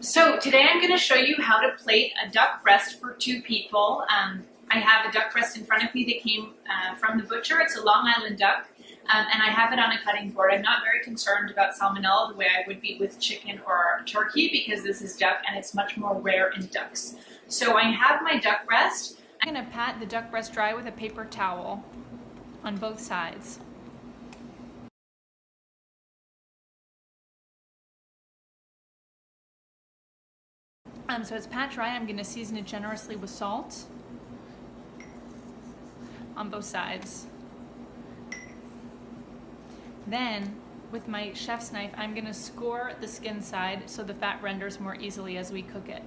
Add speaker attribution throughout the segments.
Speaker 1: So today I'm going to show you how to plate a duck breast for 2 people. I have a duck breast in front of me that came from the butcher. It's a Long Island duck, and I have it on a cutting board. I'm not very concerned about salmonella the way I would be with chicken or turkey because this is duck and it's much more rare in ducks. So I have my duck breast. I'm going to pat the duck breast dry with a paper towel on both sides. So it's pat dry. I'm going to season it generously with salt on both sides. Then, with my chef's knife, I'm going to score the skin side so the fat renders more easily as we cook it.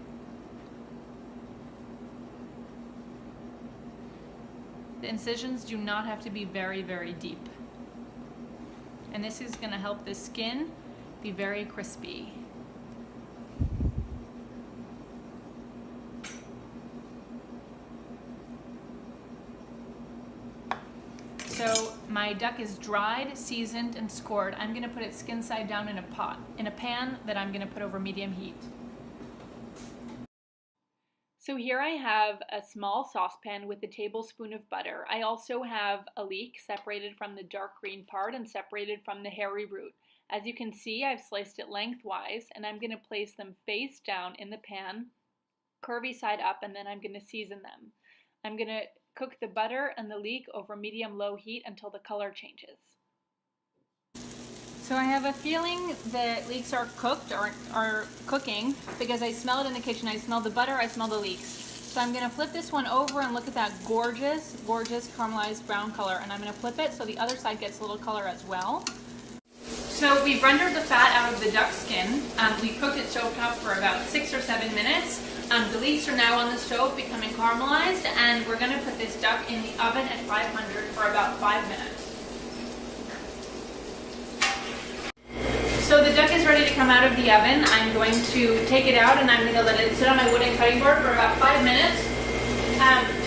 Speaker 1: The incisions do not have to be very, very deep. And this is going to help the skin be very crispy. So my duck is dried, seasoned, and scored. I'm going to put it skin side down in a pan that I'm going to put over medium heat. So here I have a small saucepan with a tablespoon of butter. I also have a leek separated from the dark green part and separated from the hairy root. As you can see, I've sliced it lengthwise, and I'm going to place them face down in the pan, curvy side up, and then I'm going to season them. I'm going to cook the butter and the leek over medium-low heat until the color changes. So I have a feeling that leeks are cooked or are cooking because I smell it in the kitchen. I smell the butter, I smell the leeks. So I'm going to flip this one over and look at that gorgeous, gorgeous caramelized brown color. And I'm going to flip it so the other side gets a little color as well. So we've rendered the fat out of the duck skin. We cooked it stove top for about 6 or 7 minutes. The leeks are now on the stove becoming caramelized, and we're going to put this duck in the oven at 500 for about 5 minutes. So the duck is ready to come out of the oven. I'm going to take it out and I'm going to let it sit on my wooden cutting board for about 5 minutes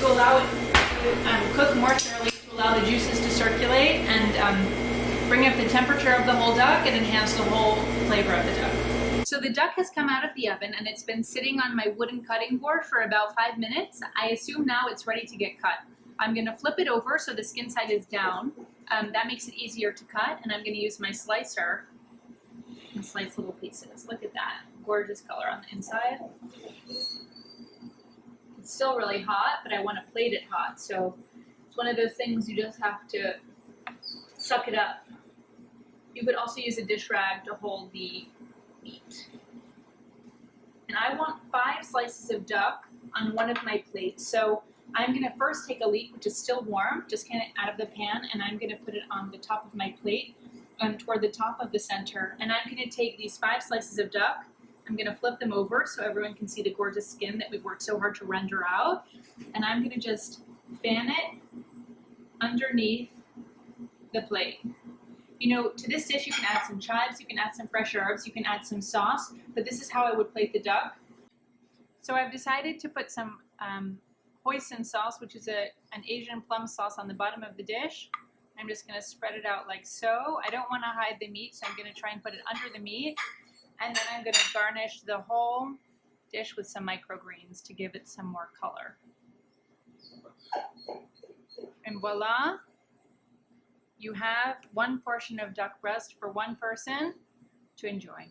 Speaker 1: to allow it to cook more thoroughly, to allow the juices to circulate and bring up the temperature of the whole duck and enhance the whole flavor of the duck. So the duck has come out of the oven and it's been sitting on my wooden cutting board for about 5 minutes. I assume now it's ready to get cut. I'm going to flip it over so the skin side is down. That makes it easier to cut, and I'm going to use my slicer and slice little pieces. Look at that gorgeous color on the inside. It's still really hot, but I want to plate it hot, so it's one of those things you just have to suck it up. You could also use a dish rag to hold the meat. And I want 5 slices of duck on one of my plates. So I'm going to first take a leek, which is still warm, just kind of out of the pan, and I'm going to put it on the top of my plate toward the top of the center. And I'm going to take these 5 slices of duck, I'm going to flip them over so everyone can see the gorgeous skin that we've worked so hard to render out. And I'm going to just fan it underneath the plate. You know, to this dish you can add some chives, you can add some fresh herbs, you can add some sauce, but this is how I would plate the duck. So I've decided to put some hoisin sauce, which is an Asian plum sauce, on the bottom of the dish. I'm just going to spread it out like so. I don't want to hide the meat, so I'm going to try and put it under the meat. And then I'm going to garnish the whole dish with some microgreens to give it some more color. And voila! You have 1 portion of duck breast for 1 person to enjoy.